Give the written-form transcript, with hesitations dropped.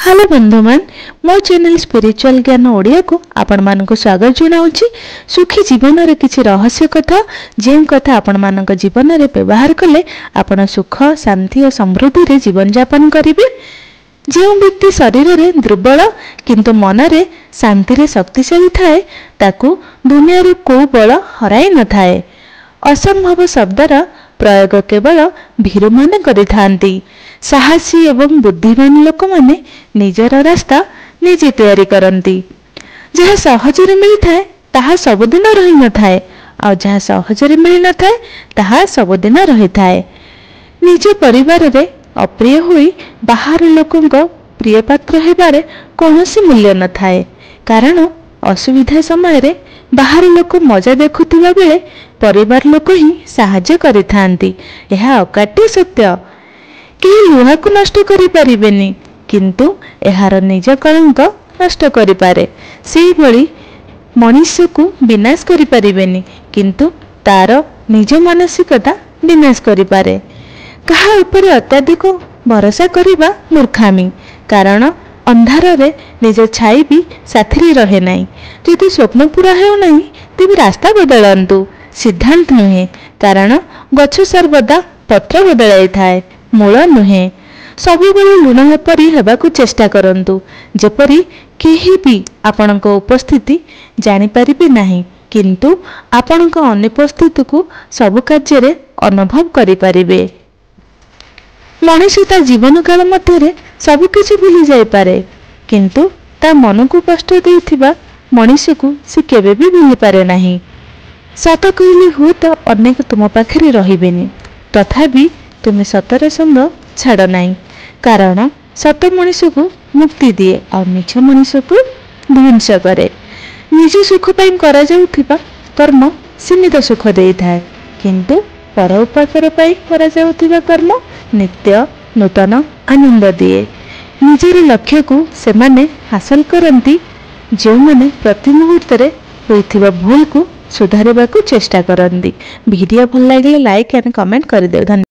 Hello बंधुमान मो channel spiritual ज्ञान ओडिया को आपण मानक स्वागत जनाऊँगी। सुखी जीवन रे किछि रहस्य कथा जे कथा आपण मानक जीवन रे व्यवहार कले आपण सुख शांति और समृद्धि रे जीवन यापन करिवे। जो व्यक्ति शरीर रे दुर्बल किंतु मन रे शांति रे शक्तिशाली थाए ताकू दुनिया रे को बल हराई न थाए। असंभव शब्दर प्रयोग केवल भीरु माने करिथांती। साहसी एवं बुद्धिमान लोक माने निजर रास्ता निजे तैयारी करती। जहाँ सहजरे मिलता है ताहा सबुदिन रही न थाए और जहाँ सहजरे मिल न थाए ताहा सबुदिन रही थाए। निज परिवार रे अप्रिय हुई बाहर लोकों को प्रिय पात्र हेबारे कौनसी मूल्य न थाए, कारण असुविधा समय रे बाहर लोक मजा देखुथिबा बेले परिवार लोक ही साहाय्य करिथांती। यह अकाट्य सत्य। केही लुहा को नष्ट करि परिबेनी किंतु एहार निज कलंक नष्ट करि पारे। सेही भली मनुष्य को विनाश करि परिबेनी किंतु तार निज मानसिकता विनाश करि पारे। कहा ऊपर अत्याधिक भरोसा करिबा मूर्खामी, कारण अंधार रे निज छाई भी साथी रहे नहीं। यदि स्वप्न पूरा हो नहीं तेबे रास्ता बदलंतु, सिद्धांत नुहे, कारण गछ सर्वदा पत्र बदलाई थाए, मूल नुहे। सबुबले लुण परी हेबाकू चेष्टा करंतु, जेपरी केही भी आपणक उपस्थिति जानि परिबे नाही किंतु आपणक अनुपस्थिति को सब कार्य रे अनुभव करि परिबे। मनुष्य ता जीवन काल मध्य सब किछि भूली जाय पारे किंतु ता मन को कष्ट देथिबा मनुष्य को से केबे भी भूली पारे नाही। सत कहले हो तो अनेक तुम पाखरे रहिबेनी, तथापि तुम सतर संग छाड़ नाही, कारण सत मनुष्य को मुक्ति दिए और नीच मनुष्य को ध्वंस करे। निज सुख पाई करा जाउथिबा कर्म सीमित सुख देई थाए किंतु पर उपकार पाई करा जाउथिबा कर्म नित्य नूतन आनंद दिए। निजर लक्ष्य को से माने हासिल करती जो माने प्रति मुहूर्त रे होइथिबा भूल को सुधारिबा को चेष्टा करती। वीडियो भल लागिले लाइक एंड कमेंट कर देव। धन्यवाद।